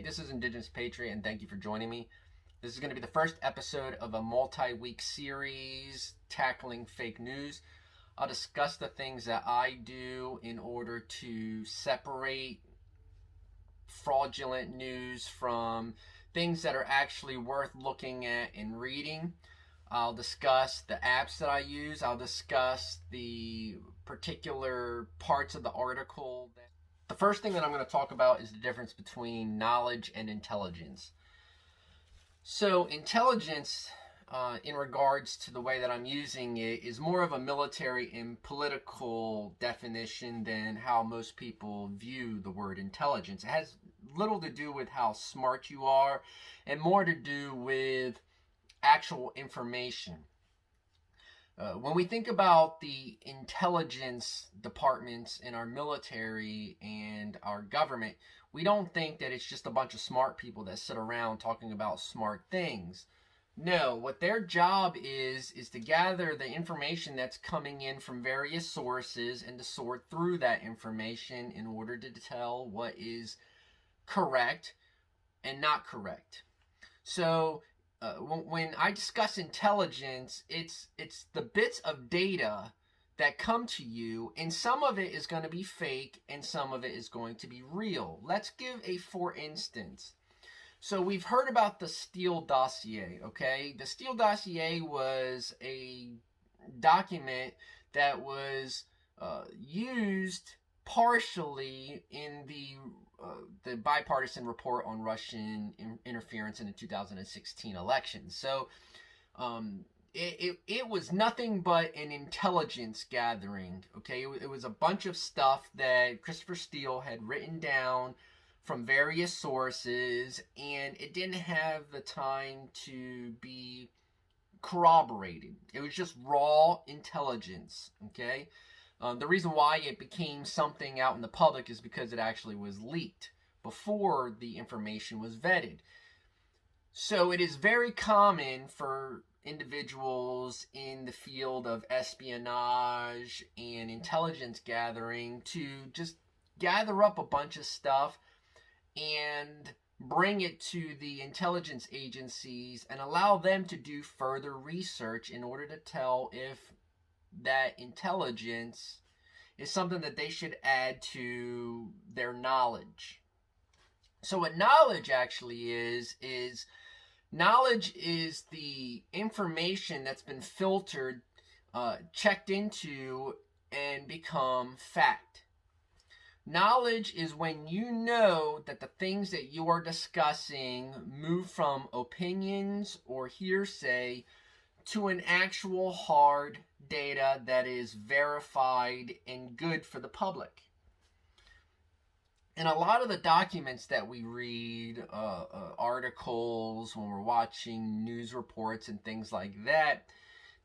this is Indigenous Patriot, and thank you for joining me. This is going to be the first episode of a multi-week series tackling fake news. I'll discuss the things that I do in order to separate fraudulent news from things that are actually worth looking at and reading. I'll discuss the apps that I use. I'll discuss the particular parts of the article. The first thing that I'm going to talk about is the difference between knowledge and intelligence. So intelligence, in regards to the way that I'm using it, is more of a military and political definition than how most people view the word intelligence. It has little to do with how smart you are and more to do with actual information. When we think about the intelligence departments in our military and our government, we don't think that it's just a bunch of smart people that sit around talking about smart things. No, what their job is to gather the information that's coming in from various sources and to sort through that information in order to tell what is correct and not correct. So when I discuss intelligence, it's the bits of data that come to you, and some of it is going to be fake and some of it is going to be real. Let's give a for instance. So we've heard about the Steele dossier, okay? The Steele dossier was a document that was used partially in the bipartisan report on Russian interference in the 2016 election. So it was nothing but an intelligence gathering. Okay, it was a bunch of stuff that Christopher Steele had written down from various sources, and it didn't have the time to be corroborated. It was just raw intelligence. Okay. The reason why it became something out in the public is because it actually was leaked before the information was vetted. So it is very common for individuals in the field of espionage and intelligence gathering to just gather up a bunch of stuff and bring it to the intelligence agencies and allow them to do further research in order to tell if that intelligence is something that they should add to their knowledge. So what knowledge actually is knowledge is the information that's been filtered, checked into, and become fact. Knowledge is when you know that the things that you are discussing move from opinions or hearsay to an actual hard data that is verified and good for the public. And a lot of the documents that we read, articles, when we're watching news reports and things like that,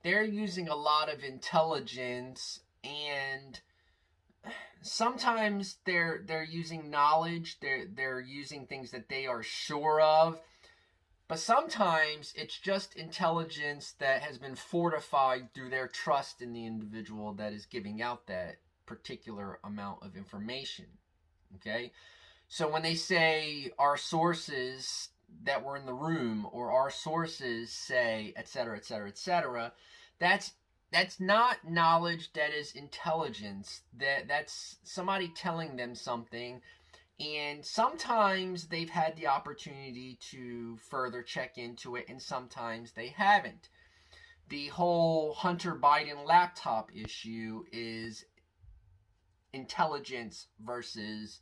they're using a lot of intelligence, and sometimes they're using knowledge, they're using things that they are sure of. But sometimes it's just intelligence that has been fortified through their trust in the individual that is giving out that particular amount of information. Okay? So when they say our sources that were in the room, or our sources say, etc., etc., etc., that's not knowledge, that is intelligence. That's somebody telling them something. And sometimes they've had the opportunity to further check into it, and sometimes they haven't. The whole Hunter Biden laptop issue is intelligence versus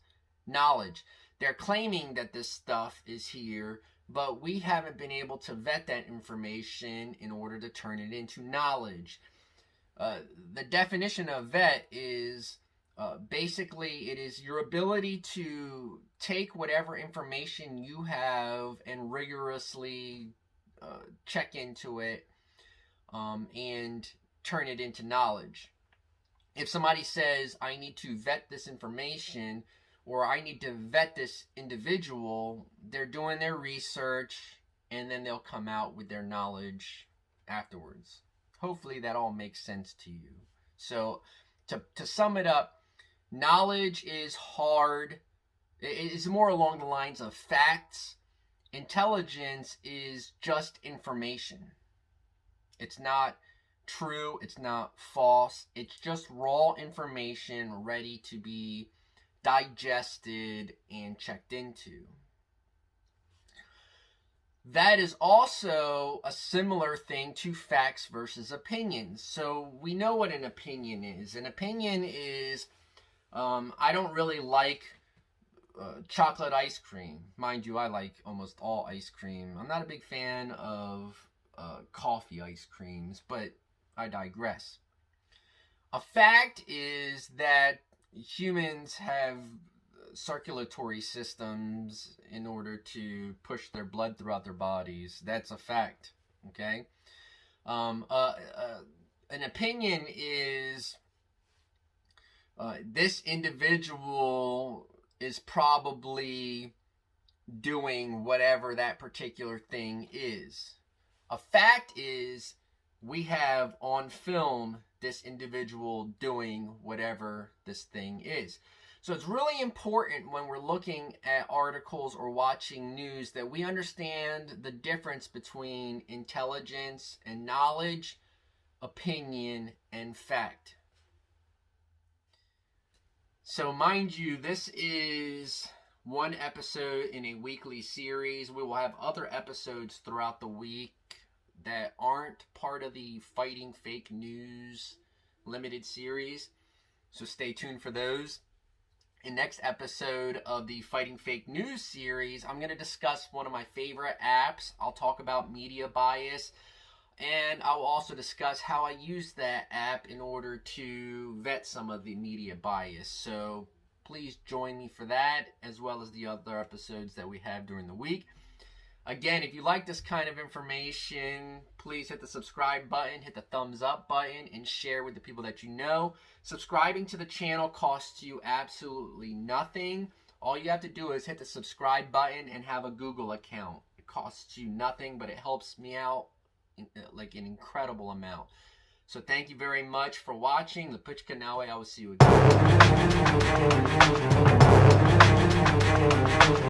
knowledge. They're claiming that this stuff is here, but we haven't been able to vet that information in order to turn it into knowledge. The definition of vet is basically, it is your ability to take whatever information you have and rigorously check into it and turn it into knowledge. If somebody says, I need to vet this information, or I need to vet this individual, they're doing their research and then they'll come out with their knowledge afterwards. Hopefully that all makes sense to you. So to sum it up, knowledge is hard It's more along the lines of facts. Intelligence is just information. It's not true, it's not false, it's just raw information ready to be digested and checked into. That is also a similar thing to facts versus opinions. So we know what an opinion is. An opinion is, I don't really like chocolate ice cream. Mind you, I like almost all ice cream. I'm not a big fan of coffee ice creams, but I digress. A fact is that humans have circulatory systems in order to push their blood throughout their bodies. That's a fact, okay? An opinion is this individual is probably doing whatever that particular thing is. A fact is we have on film this individual doing whatever this thing is. So it's really important when we're looking at articles or watching news that we understand the difference between intelligence and knowledge, opinion and fact. So mind you, this is one episode in a weekly series. We will have other episodes throughout the week that aren't part of the Fighting Fake News limited series. So stay tuned for those. In next episode of the Fighting Fake News series, I'm going to discuss one of my favorite apps. I'll talk about media bias, and I'll also discuss how I use that app in order to vet some of the media bias. So please join me for that, as well as the other episodes that we have during the week. Again, if you like this kind of information, please hit the subscribe button, hit the thumbs up button, and share with the people that you know. Subscribing to the channel costs you absolutely nothing. All you have to do is hit the subscribe button and have a Google account. It costs you nothing, but it helps me out like an incredible amount. So thank you very much for watching. Lepuchka Nawe. I will see you again.